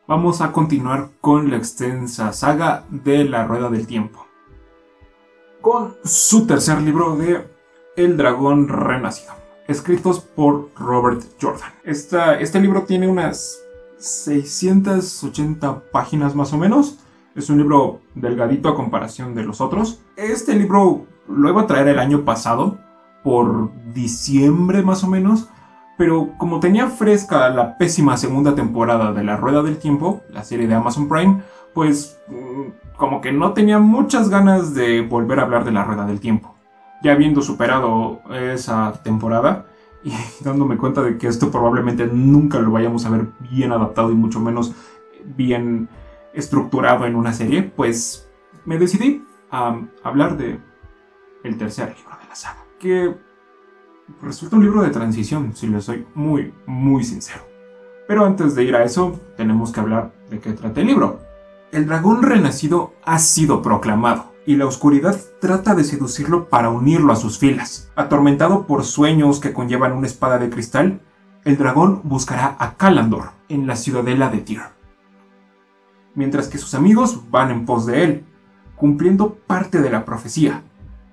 vamos a continuar con la extensa saga de La Rueda del Tiempo, con su tercer libro de El Dragón Renacido, escritos por Robert Jordan. Este libro tiene unas 680 páginas más o menos. Es un libro delgadito a comparación de los otros. Este libro lo iba a traer el año pasado, por diciembre más o menos, pero como tenía fresca la pésima segunda temporada de La Rueda del Tiempo, la serie de Amazon Prime, pues como que no tenía muchas ganas de volver a hablar de La Rueda del Tiempo. Ya habiendo superado esa temporada y dándome cuenta de que esto probablemente nunca lo vayamos a ver bien adaptado y mucho menos bien estructurado en una serie, pues me decidí a hablar de el tercer libro de la saga, que resulta un libro de transición, si les soy muy sincero. Pero antes de ir a eso, tenemos que hablar de qué trata el libro. El dragón renacido ha sido proclamado, y la oscuridad trata de seducirlo para unirlo a sus filas. Atormentado por sueños que conllevan una espada de cristal, el dragón buscará a Kalandor en la ciudadela de Tyr, mientras que sus amigos van en pos de él, cumpliendo parte de la profecía.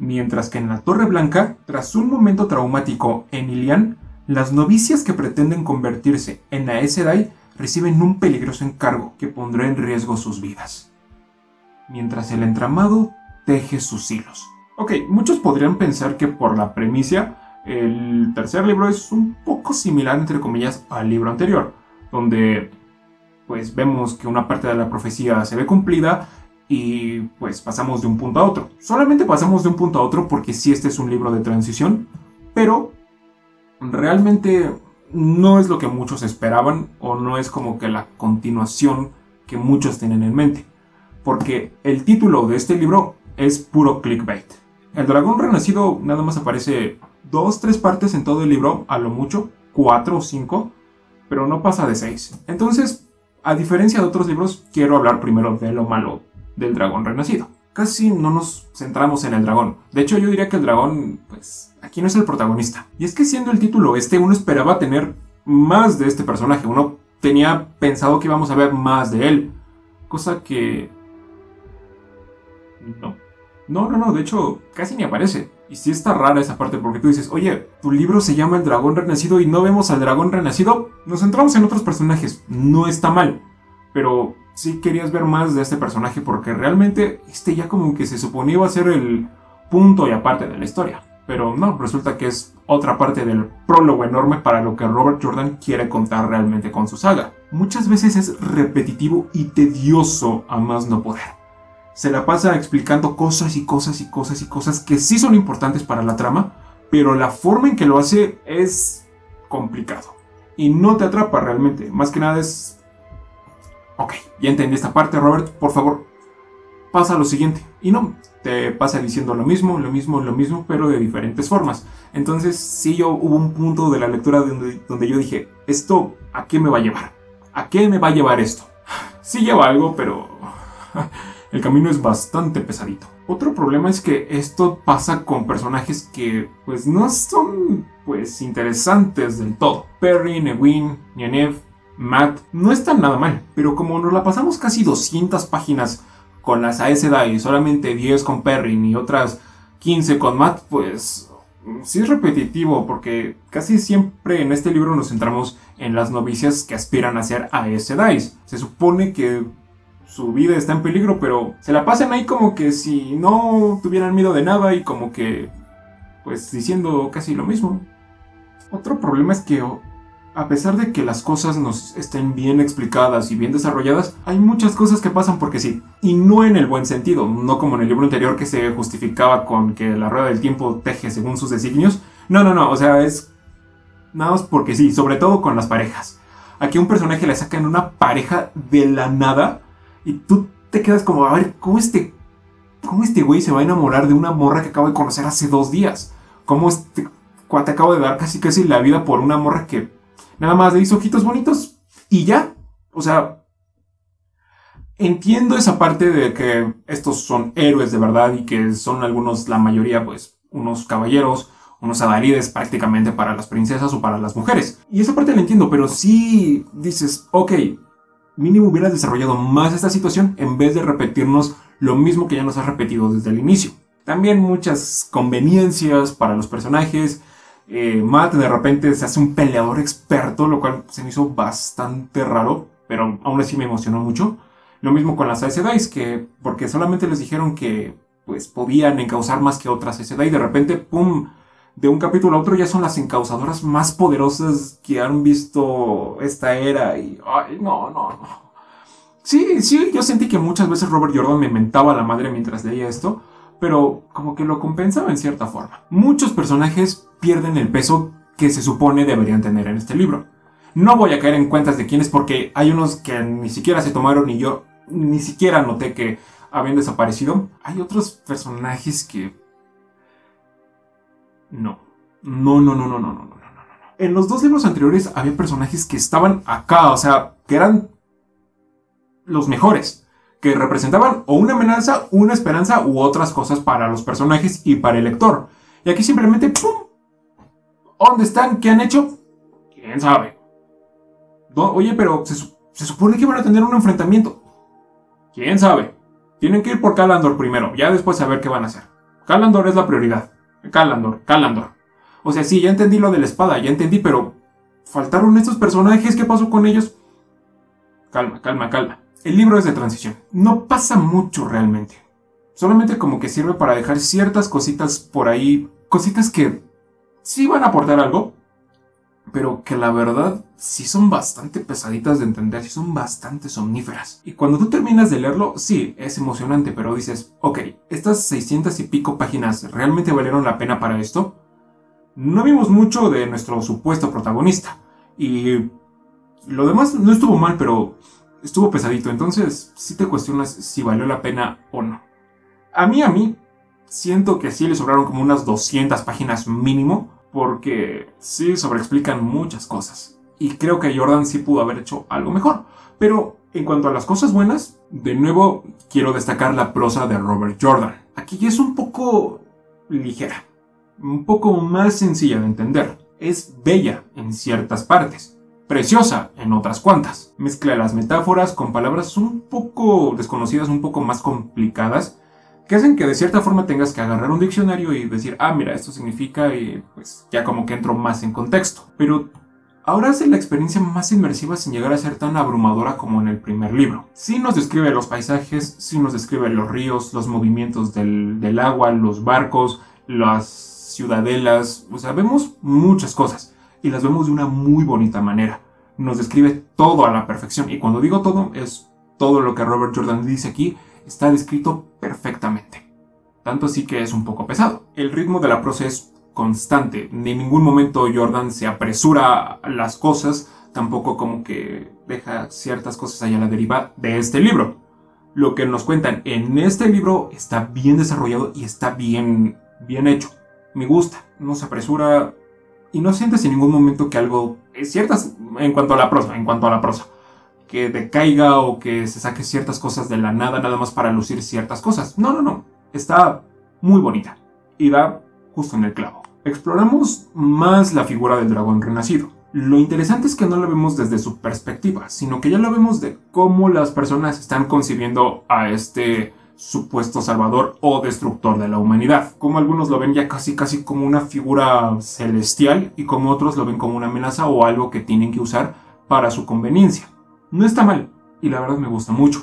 Mientras que en la Torre Blanca, tras un momento traumático en Ilian, las novicias que pretenden convertirse en Aes Sedai reciben un peligroso encargo que pondrá en riesgo sus vidas, mientras el entramado teje sus hilos. Ok, muchos podrían pensar que por la premisa, el tercer libro es un poco similar, entre comillas, al libro anterior, donde pues vemos que una parte de la profecía se ve cumplida y pues pasamos de un punto a otro. Solamente pasamos de un punto a otro porque sí, este es un libro de transición, pero realmente no es lo que muchos esperaban, o no es como que la continuación que muchos tienen en mente, porque el título de este libro es puro clickbait. El dragón renacido nada más aparece 2-3 partes en todo el libro, a lo mucho 4 o 5, pero no pasa de 6. Entonces, a diferencia de otros libros, quiero hablar primero de lo malo del dragón renacido. Casi no nos centramos en el dragón. De hecho, yo diría que el dragón, pues, aquí no es el protagonista. Y es que siendo el título uno esperaba tener más de este personaje. Uno tenía pensado que íbamos a ver más de él. Cosa que... No, de hecho, casi ni aparece. Y sí está rara esa parte, porque tú dices, oye, tu libro se llama El Dragón Renacido y no vemos al dragón renacido. Nos centramos en otros personajes, no está mal, pero sí querías ver más de este personaje, porque realmente ya como que se suponía iba a ser el punto y aparte de la historia. Pero no, resulta que es otra parte del prólogo enorme para lo que Robert Jordan quiere contar realmente con su saga. Muchas veces es repetitivo y tedioso a más no poder. Se la pasa explicando cosas que sí son importantes para la trama, pero la forma en que lo hace es complicado y no te atrapa realmente. Más que nada es... Ok, ya entendí esta parte, Robert, por favor, pasa a lo siguiente. Y no, te pasa diciendo lo mismo, pero de diferentes formas. Entonces sí, hubo un punto de la lectura donde yo dije, ¿esto a qué me va a llevar? ¿A qué me va a llevar esto? Sí lleva algo, pero... el camino es bastante pesadito. Otro problema es que esto pasa con personajes que pues no son pues interesantes del todo. Perry, Newin, Nynaeve, Matt no están nada mal, pero como nos la pasamos casi 200 páginas con las Aes Sedai y solamente 10 con Perry y otras 15 con Matt, pues sí es repetitivo, porque casi siempre en este libro nos centramos en las novicias que aspiran a ser Aes Sedai. Se supone que su vida está en peligro, pero se la pasan ahí como que si no tuvieran miedo de nada y como que, pues, diciendo casi lo mismo. Otro problema es que, a pesar de que las cosas nos estén bien explicadas y bien desarrolladas, hay muchas cosas que pasan porque sí, y no en el buen sentido, no como en el libro anterior que se justificaba con que la rueda del tiempo teje según sus designios. No, o sea, es nada más porque sí, sobre todo con las parejas. Aquí a un personaje le sacan una pareja de la nada, y tú te quedas como, a ver, ¿cómo este güey se va a enamorar de una morra que acabo de conocer hace 2 días? ¿Cómo este cuate acabo de dar casi la vida por una morra que nada más le hizo ojitos bonitos y ya? O sea, entiendo esa parte de que estos son héroes de verdad y que son algunos, la mayoría, pues, unos caballeros, unos adalides prácticamente para las princesas o para las mujeres. Y esa parte la entiendo, pero sí dices, ok, mínimo hubieras desarrollado más esta situación en vez de repetirnos lo mismo que ya nos has repetido desde el inicio. También muchas conveniencias para los personajes. Matt de repente se hace un peleador experto, lo cual se me hizo bastante raro, pero aún así me emocionó mucho. Lo mismo con las Aes Sedai, porque solamente les dijeron que pues podían encauzar más que otras Aes Sedai, y de repente, ¡pum!, de un capítulo a otro ya son las encauzadoras más poderosas que han visto esta era. Y ay, no. Sí, yo sentí que muchas veces Robert Jordan me mentaba a la madre mientras leía esto, pero como que lo compensaba en cierta forma. Muchos personajes pierden el peso que se supone deberían tener en este libro. No voy a caer en cuentas de quiénes, porque hay unos que ni siquiera se tomaron y yo ni siquiera noté que habían desaparecido. Hay otros personajes que... No. En los dos libros anteriores había personajes que estaban acá, o sea, que eran los mejores, que representaban o una amenaza, una esperanza u otras cosas para los personajes y para el lector. Y aquí simplemente, ¡pum! ¿Dónde están? ¿Qué han hecho? ¿Quién sabe? Oye, pero se supone que van a tener un enfrentamiento. ¿Quién sabe? Tienen que ir por Call Andor primero, ya después saber qué van a hacer. Call Andor es la prioridad. Call Andor. O sea, sí, ya entendí lo de la espada, ya entendí, pero faltaron estos personajes, ¿qué pasó con ellos? Calma. El libro es de transición. No pasa mucho realmente. Solamente como que sirve para dejar ciertas cositas por ahí. Cositas que sí van a aportar algo, pero que la verdad sí son bastante pesaditas de entender, sí son bastante somníferas. Y cuando tú terminas de leerlo, sí, es emocionante, pero dices, ok, estas 600 y pico páginas ¿realmente valieron la pena para esto? No vimos mucho de nuestro supuesto protagonista. Y lo demás no estuvo mal, pero estuvo pesadito. Entonces sí te cuestionas si valió la pena o no. A mí, siento que sí le sobraron como unas 200 páginas mínimo, porque sí sobreexplican muchas cosas. Y creo que Jordan sí pudo haber hecho algo mejor. Pero en cuanto a las cosas buenas, de nuevo quiero destacar la prosa de Robert Jordan. Aquí ya es un poco ligera, un poco más sencilla de entender. Es bella en ciertas partes, preciosa en otras cuantas. Mezcla las metáforas con palabras un poco desconocidas, un poco más complicadas, que hacen que de cierta forma tengas que agarrar un diccionario y decir, ah, mira, esto significa, y pues ya como que entro más en contexto. Pero ahora hace la experiencia más inmersiva sin llegar a ser tan abrumadora como en el primer libro. Sí nos describe los paisajes, sí nos describe los ríos, los movimientos del agua, los barcos, las ciudadelas, o sea, vemos muchas cosas y las vemos de una muy bonita manera. Nos describe todo a la perfección, y cuando digo todo, es todo lo que Robert Jordan dice aquí. Está descrito perfectamente. Tanto así que es un poco pesado. El ritmo de la prosa es constante. En ningún momento Jordan se apresura a las cosas. Tampoco como que deja ciertas cosas allá a la deriva de este libro. Lo que nos cuentan en este libro está bien desarrollado y está bien hecho. Me gusta. No se apresura y no sientes en ningún momento que algo es ciertas en cuanto a la prosa. Que decaiga o que se saque ciertas cosas de la nada más para lucir ciertas cosas. No. Está muy bonita y da justo en el clavo. Exploramos más la figura del dragón renacido. Lo interesante es que no lo vemos desde su perspectiva, sino que ya lo vemos de cómo las personas están concibiendo a este supuesto salvador o destructor de la humanidad. Como algunos lo ven ya casi como una figura celestial y como otros lo ven como una amenaza o algo que tienen que usar para su conveniencia. No está mal, y la verdad me gusta mucho,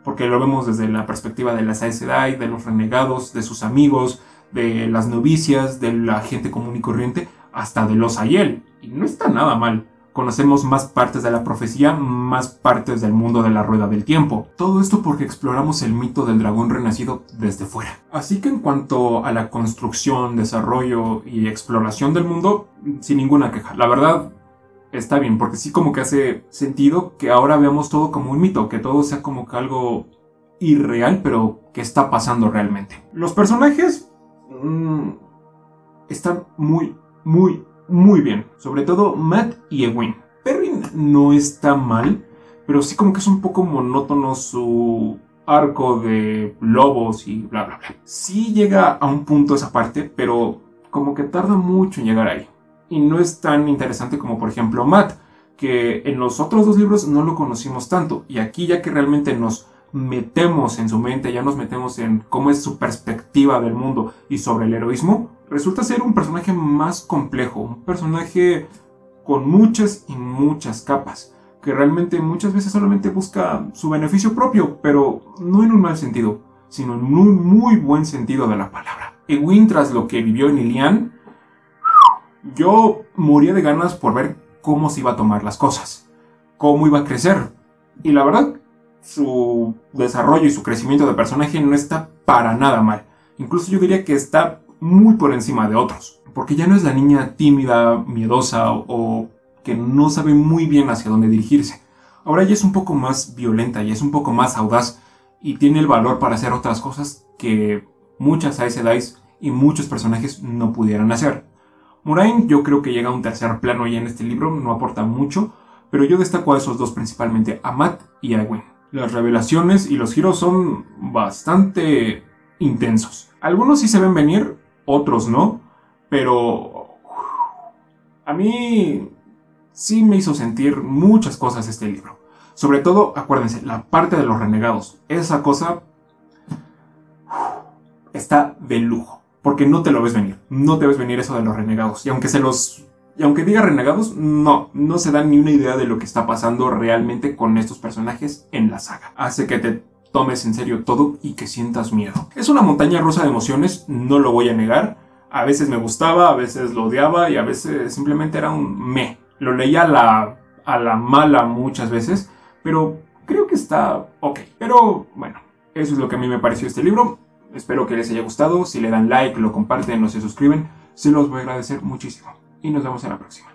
porque lo vemos desde la perspectiva de las Aes Sedai, de los renegados, de sus amigos, de las novicias, de la gente común y corriente, hasta de los Aiel, y no está nada mal. Conocemos más partes de la profecía, más partes del mundo de la rueda del tiempo. Todo esto porque exploramos el mito del dragón renacido desde fuera. Así que en cuanto a la construcción, desarrollo y exploración del mundo, sin ninguna queja. La verdad, está bien, porque sí como que hace sentido que ahora veamos todo como un mito, que todo sea como que algo irreal, pero que está pasando realmente. Los personajes están muy bien, sobre todo Matt y Egwene. Perrin no está mal, pero sí como que es un poco monótono su arco de lobos y bla bla bla. Sí llega a un punto esa parte, pero como que tarda mucho en llegar ahí. Y no es tan interesante como por ejemplo Matt, que en los otros dos libros no lo conocimos tanto. Y aquí, ya que realmente nos metemos en su mente, ya nos metemos en cómo es su perspectiva del mundo y sobre el heroísmo, resulta ser un personaje más complejo, un personaje con muchas y muchas capas, que realmente muchas veces solamente busca su beneficio propio, pero no en un mal sentido, sino en un muy buen sentido de la palabra. Egwene, tras lo que vivió en Ilian, yo moría de ganas por ver cómo se iba a tomar las cosas, cómo iba a crecer. Y la verdad, su desarrollo y su crecimiento de personaje no está para nada mal. Incluso yo diría que está muy por encima de otros, porque ya no es la niña tímida, miedosa o que no sabe muy bien hacia dónde dirigirse. Ahora ella es un poco más violenta y es un poco más audaz y tiene el valor para hacer otras cosas que muchas Aes Sedai y muchos personajes no pudieran hacer. Moiraine yo creo que llega a un tercer plano ya en este libro, no aporta mucho, pero yo destaco a esos dos principalmente, a Mat y a Egwene. Las revelaciones y los giros son bastante intensos. Algunos sí se ven venir, otros no, pero a mí sí me hizo sentir muchas cosas este libro. Sobre todo, acuérdense, la parte de los renegados. Esa cosa está de lujo, porque no te lo ves venir. No te ves venir eso de los renegados. Y aunque diga renegados, no se dan ni una idea de lo que está pasando realmente con estos personajes en la saga. Hace que te tomes en serio todo y que sientas miedo. Es una montaña rusa de emociones, no lo voy a negar. A veces me gustaba, a veces lo odiaba y a veces simplemente era un meh. Lo leía a la mala muchas veces, pero creo que está ok. Pero bueno, eso es lo que a mí me pareció este libro. Espero que les haya gustado. Si le dan like, lo comparten o se suscriben, se los voy a agradecer muchísimo. Y nos vemos en la próxima.